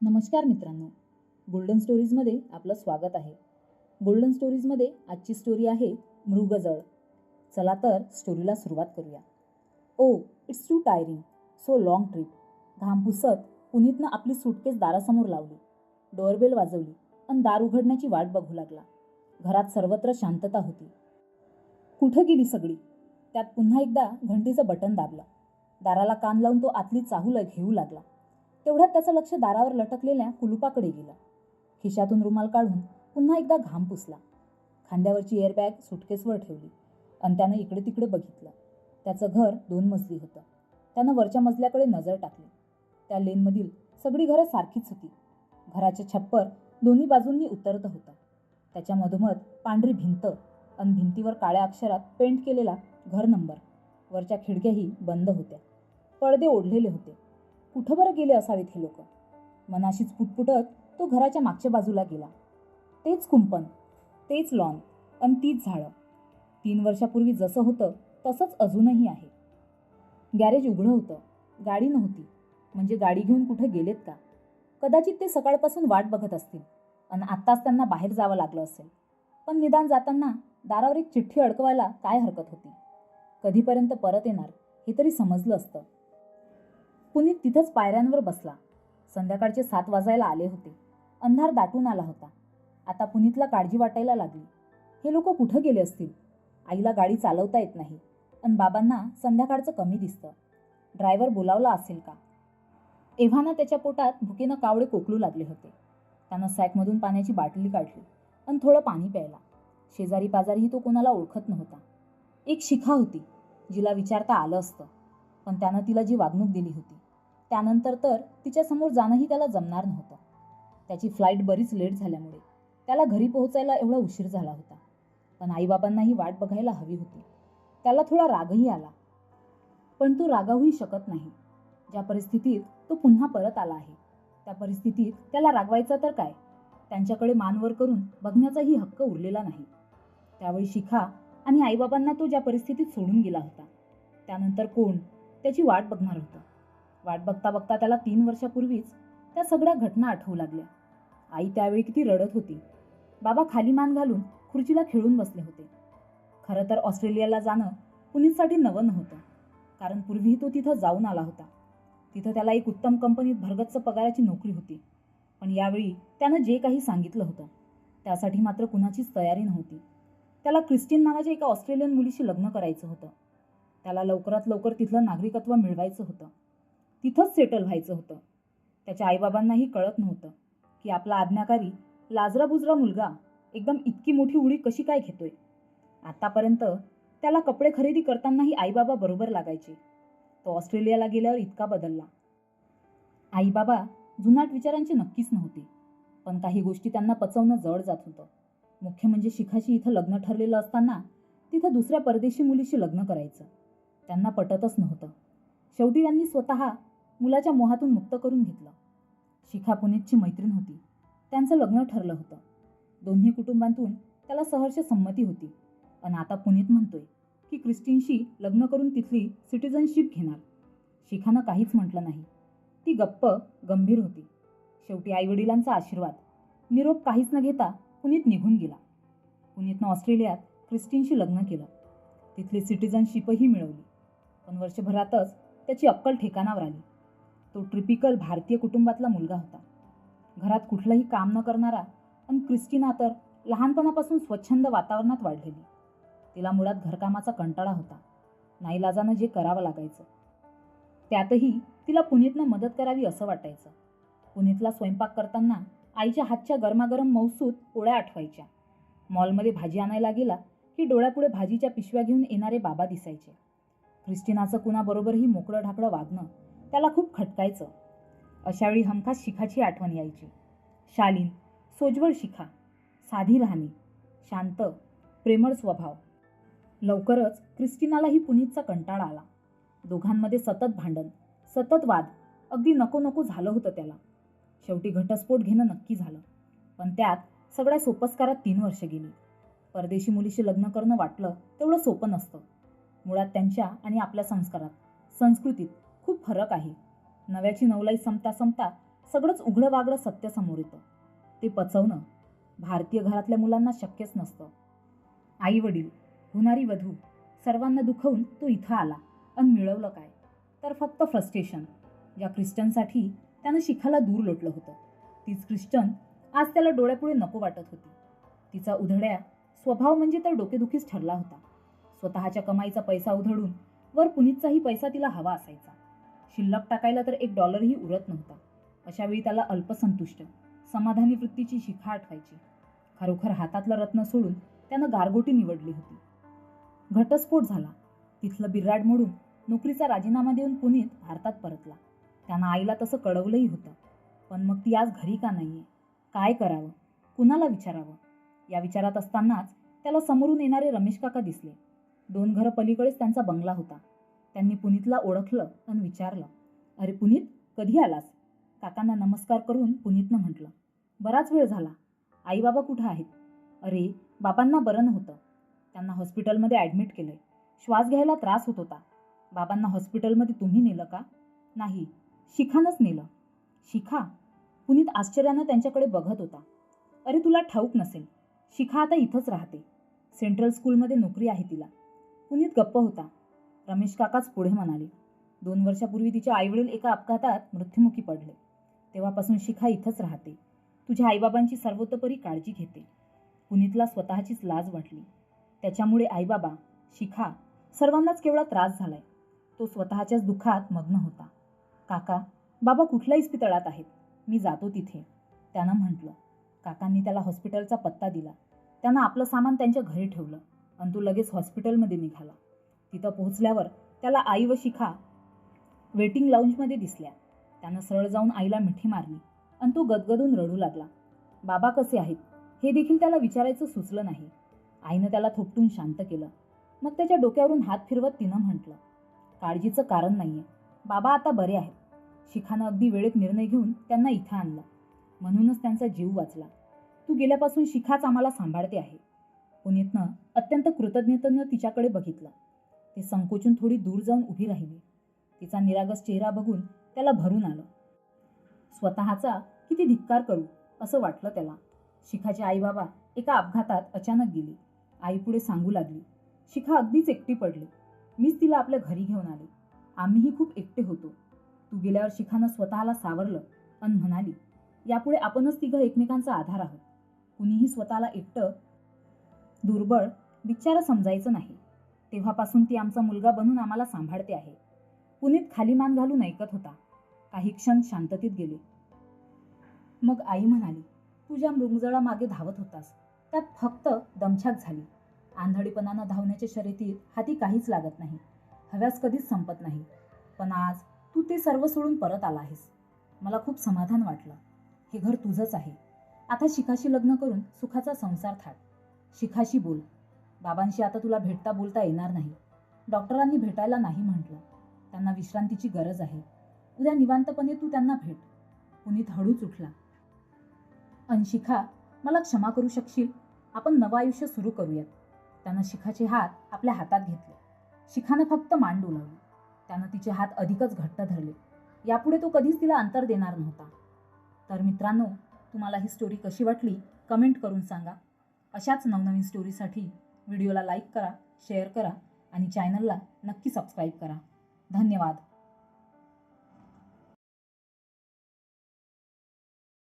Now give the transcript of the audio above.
नमस्कार मित्रांनो, गोल्डन स्टोरीजमध्ये आपलं स्वागत आहे. गोल्डन स्टोरीजमध्ये आजची स्टोरी आहे मृगजळ. चला तर स्टोरीला सुरुवात करूया. Oh it's too tiring, so long trip. घाम पुसत पुनीतनं आपली सूटकेस दारासमोर लावली. डोअरबेल वाजवली आणि दार उघडण्याची वाट बघू लागला. घरात सर्वत्र शांतता होती. कुठं गेली सगळी? त्यात पुन्हा एकदा घंटीचं बटन दाबलं. दाराला कान लावून तो आतली चाहूल घेऊ लागला. तेवढ्यात त्याचं लक्ष दारावर लटकलेल्या कुलुपाकडे गेलं. खिशातून रुमाल काढून पुन्हा एकदा घाम पुसला. खांद्यावरची एअरबॅग सुटकेसवर ठेवली आणि त्यानं इकडे तिकडे बघितलं. त्याचं घर 2 मजली होतं. त्यानं वरच्या मजल्याकडे नजर टाकली. त्या लेनमधील सगळी घरं सारखीच होती. घराचे छप्पर दोन्ही बाजूंनी उतरत होतं. त्याच्या मधोमध पांढरी भिंत आणि भिंतीवर काळ्या अक्षरात पेंट केलेला घर नंबर. वरच्या खिडक्याही बंद होत्या. पडदे ओढलेले होते. कुठं बरं गेले असावेत हे लोक? मनाशीच पुटपुटत तो घराच्या मागच्या बाजूला गेला. तेच कुंपण, तेच लॉन आणि तीच झाडं. 3 वर्षापूर्वी जसं होतं तसंच अजूनही आहे. गॅरेज उघडं होतं. गाडी नव्हती. म्हणजे गाडी घेऊन कुठे गेलेत का? कदाचित ते सकाळपासून वाट बघत असतील आणि आत्ताच त्यांना बाहेर जावं लागलं असेल. पण निदान जाताना दारावर एक चिठ्ठी अडकवायला काय हरकत होती? कधीपर्यंत परत येणार हे तरी समजलं असतं. पुनीत तिथंच पायऱ्यांवर बसला. संध्याकाळचे 7 वाजायला आले होते. अंधार दाटून आला होता. आता पुनीतला काळजी वाटायला लागली. हे लोक कुठं गेले असतील? आईला गाडी चालवता येत नाही आणि बाबांना संध्याकाळचं कमी दिसतं. ड्रायव्हर बोलावला असेल का? एव्हाना त्याच्या पोटात भुकेनं कावळे कोकलू लागले होते. त्यानं सॅकमधून पाण्याची बाटली काढली आणि थोडं पाणी प्यायला. शेजारी पाजारीही तो कोणाला ओळखत नव्हता. एक शिखा होती जिला विचारता आलं असतं, पण त्यानं तिला जी वागणूक दिली होती त्यानंतर तर तिच्यासमोर जाणंही त्याला जमणार नव्हतं. त्याची फ्लाईट बरीच लेट झाल्यामुळे त्याला घरी पोहोचायला एवढा उशीर झाला होता. पण आईबाबांनाही वाट बघायला हवी होती. त्याला थोडा रागही आला. पण तो रागावूही शकत नाही. ज्या परिस्थितीत तो पुन्हा परत आला आहे त्या परिस्थितीत त्याला रागवायचं तर काय? त्यांच्याकडे मानवर करून बघण्याचाही हक्क उरलेला नाही. त्यावेळी शिखा आणि आईबाबांना तो ज्या परिस्थितीत सोडून गेला होता त्यानंतर कोण त्याची वाट बघणार होतं? वाट बघता बघता त्याला 3 वर्षापूर्वीच त्या सगळ्या घटना आठवू लागल्या. आई त्यावेळी किती रडत होती. बाबा खाली मान घालून खुर्चीला खिळून बसले होते. खरं तर ऑस्ट्रेलियाला जाणं पुनीतसाठी नवं नव्हतं, कारण पूर्वीही तो तिथं जाऊन आला होता. तिथं त्याला एक उत्तम कंपनीत भरगच्च पगाराची नोकरी होती. पण यावेळी त्यानं जे काही सांगितलं होतं त्यासाठी मात्र कुणाचीच तयारी नव्हती. त्याला क्रिस्टीन नावाच्या एका ऑस्ट्रेलियन मुलीशी लग्न करायचं होतं. त्याला लवकरात लवकर तिथलं नागरिकत्व मिळवायचं होतं. तिथंच सेटल व्हायचं होतं. त्याच्या आईबाबांनाही कळत नव्हतं की आपला आज्ञाकारी लाजराबुजरा मुलगा एकदम इतकी मोठी उडी कशी काय घेतोय. आतापर्यंत त्याला कपडे खरेदी करतानाही आईबाबा बरोबर लागायचे. तो ऑस्ट्रेलियाला गेल्यावर इतका बदलला. आईबाबा जुनाट विचारांचे नक्कीच नव्हते, पण काही गोष्टी त्यांना पचवणं जड जात होतं. मुख्य म्हणजे शिखाशी इथं लग्न ठरलेलं असताना तिथं दुसऱ्या परदेशी मुलीशी लग्न करायचं त्यांना पटतच नव्हतं. शेवटी त्यांनी स्वतः मुलाच्या मोहातून मुक्त करून घेतलं. शिखा पुनीतची मैत्रीण होती. त्यांचं लग्न ठरलं होतं. दोन्ही कुटुंबांतून त्याला सहर्ष संमती होती. पण आता पुनीत म्हणतोय की क्रिस्टीनशी लग्न करून तिथली सिटिझनशिप घेणार. शिखानं काहीच म्हटलं नाही. ती गप्प गंभीर होती. शेवटी आईवडिलांचा आशीर्वाद निरोप काहीच न घेता पुनीत निघून गेला. पुनीतनं ऑस्ट्रेलियात क्रिस्टीनशी लग्न केलं. तिथली सिटिझनशिपही मिळवली. पण वर्षभरातच त्याची अक्कल ठिकाणावर आली. तो टिपिकल भारतीय कुटुंबातला मुलगा होता. घरात कुठलंही काम न करणारा आणि क्रिस्टीना तर लहानपणापासून स्वच्छंद वातावरणात वाढलेली. तिला मुळात घरकामाचा कंटाळा होता. नाईलाजानं जे करावं लागायचं त्यातही तिला पुनीतनं मदत करावी असं वाटायचं. पुनीतला स्वयंपाक करताना आईच्या हातच्या गरमागरम मौसूद पोळ्या आठवायच्या. मॉलमध्ये भाजी आणायला गेला की डोळ्यापुढे भाजीच्या पिशव्या घेऊन येणारे बाबा दिसायचे. क्रिस्टीनाचं कुणाबरोबरही मोकळं ढाकळं वागणं त्याला खूप खटकायचं. अशावेळी हमखास शिखाची आठवण यायची. शालीन, सोज्वळ शिखा, साधी राहणी, शांत, प्रेमळ स्वभाव. लवकरच क्रिस्टीनालाही पुनीतचा कंटाळा आला. दोघांमध्ये सतत भांडण, सतत वाद. अगदी नको नको झालं होतं त्याला. शेवटी घटस्फोट घेणं नक्की झालं. पण त्यात सगळ्या सोपस्कारात 3 वर्ष गेली. परदेशी मुलीशी लग्न करणं वाटलं तेवढं सोपं नसतं. मुळात त्यांच्या आणि आपल्या संस्कारात, संस्कृतीत खूप फरक आहे. नव्याची नवलाई संपता संपता सगळंच उघडं वागडं सत्य समोर येतं. ते पचवणं भारतीय घरातल्या मुलांना शक्यच नसतं. आई वडील, होणारी वधू सर्वांना दुखवून तो इथं आला आणि मिळवलं काय? तर फक्त फ्रस्ट्रेशन. ज्या क्रिस्टनसाठी त्यानं शिखाला दूर लोटलं होतं, तीच क्रिस्टन आज त्याला डोळ्यापुढे नको वाटत होती. तिचा उधळ्या स्वभाव म्हणजे तर डोकेदुखीच ठरला होता. स्वतःच्या कमाईचा पैसा उधळून वर पुनीतचाही पैसा तिला हवा असायचा. शिल्लक टाकायला तर $1ही उरत नव्हता. अशावेळी त्याला अल्पसंतुष्ट समाधानी वृत्तीची शिखा आठवायची. खरोखर हातातलं रत्न सोडून त्यानं गारगोटी निवडली होती. घटस्फोट झाला. तिथलं बिर्राड मोडून नोकरीचा राजीनामा देऊन पुनीत भारतात परतला. त्यानं आईला तसं कळवलंही होतं. पण मग ती आज घरी का नाहीये? काय करावं? कुणाला विचारावं? या विचारात असतानाच त्याला समोरून येणारे रमेश काका दिसले. 2 घरं पलीकडेच त्यांचा बंगला होता. त्यांनी पुनीतला ओळखलं आणि विचारलं, "अरे पुनीत, कधी आलास?" काकांना नमस्कार करून पुनीतनं म्हटलं, "बराच वेळ झाला. आई बाबा कुठं आहेत?" "अरे, बाबांना बरं नव्हतं. त्यांना हॉस्पिटलमध्ये ॲडमिट केलंय. श्वास घ्यायला त्रास होत होता." "बाबांना हॉस्पिटलमध्ये तुम्ही नेलं का?" "नाही, शिखानंच नेलं." "शिखा?" पुनीत आश्चर्यानं त्यांच्याकडे बघत होता. "अरे तुला ठाऊक नसेल, शिखा आता इथंच राहते. सेंट्रल स्कूलमध्ये नोकरी आहे तिला." पुनीत गप्प होता. रमेश काकाच पुढे म्हणाले, "2 वर्षापूर्वी तिचे आईवडील एका अपघातात मृत्युमुखी पडले. तेव्हापासून शिखा इथंच राहते. तुझ्या आईबाबांची सर्वतोपरी काळजी घेते." पुनीतला स्वतःचीच लाज वाटली. त्याच्यामुळे आईबाबा, शिखा सर्वांनाच केवढा त्रास झालाय. तो स्वतःच्याच दुःखात मग्न होता. "काका, बाबा कुठल्या इस्पितळात आहेत? मी जातो तिथे," त्यानं म्हटलं. काकांनी त्याला हॉस्पिटलचा पत्ता दिला. त्यानं आपलं सामान त्यांच्या घरी ठेवलं आणि तो लगेच हॉस्पिटलमध्ये निघाला. तिथं पोहोचल्यावर त्याला आई व शिखा वेटिंग लाऊंजमध्ये दिसल्या. त्यानं सरळ जाऊन आईला मिठी मारली आणि तो गदगदून रडू लागला. बाबा कसे आहेत हे देखील त्याला विचारायचं सुचलं नाही. आईनं त्याला थोपटून शांत केलं. मग त्याच्या डोक्यावरून हात फिरवत तिनं म्हटलं, "काळजीचं कारण नाहीये. बाबा आता बरे आहेत. शिखानं अगदी वेळेत निर्णय घेऊन त्यांना इथं आणलं. म्हणूनच त्यांचा जीव वाचला. तू गेल्यापासून शिखाच आम्हाला सांभाळते आहे." पुनीतनं अत्यंत कृतज्ञतेनं तिच्याकडे बघितलं. ती संकोचून थोडी दूर जाऊन उभी राहिली. तिचा निरागस चेहरा बघून त्याला भरून आलं. स्वतःचा किती धिक्कार करू असं वाटलं त्याला. शिखाचे आई बाबा एका अपघातात अचानक गेली. आई पुढे सांगू लागली, "शिखा अगदीच एकटी पडली. मीच तिला आपल्या घरी घेऊन आले. आम्हीही खूप एकटे होतो. तू गेल्यावर शिखानं स्वतःला सावरलं आणि म्हणाली, यापुढे आपणच तिघं एकमेकांचा आधार आहोत. कुणीही स्वतःला एकटं, दुर्बळ, बिचारं समजायचं नाही. तेव्हापासून ती आमचा मुलगा बनून आम्हाला सांभाळते आहे." पुनीत खाली मान घालून ऐकत होता. काही क्षण शांततेत गेले. मग आई म्हणाली, "तू ज्या मृगजळामागे धावत होतास त्यात फक्त दमछाक झाली. आंधळीपणानं धावण्याच्या शर्यतीत हाती काहीच लागत नाही. हव्यास कधीच संपत नाही. पण आज तू ते सर्व सोडून परत आला आहेस. मला खूप समाधान वाटलं. हे घर तुझंच आहे. आता शिखाशी लग्न करून सुखाचा संसार थाट. शिखाशी बोल. बाबांशी आता तुला भेटता बोलता येणार नाही. डॉक्टरांनी भेटायला नाही म्हटलं. त्यांना विश्रांतीची गरज आहे. उद्या निवांतपणे तू त्यांना भेट." पुनीत हळूच उठला. "अन शिखा, मला क्षमा करू शकशील? आपण नवं आयुष्य सुरू करूयात." त्यानं शिखाचे हात आपल्या हातात घेतले. शिखानं फक्त मान डोलावली. त्यानं तिचे हात अधिकच घट्ट धरले. यापुढे तो कधीच तिला अंतर देणार नव्हता. तर मित्रांनो, तुम्हाला ही स्टोरी कशी वाटली कमेंट करून सांगा. अशाच नवनवीन स्टोरीसाठी व्हिडिओला लाईक करा, शेअर करा आणि चॅनलला नक्की सबस्क्राईब करा. धन्यवाद.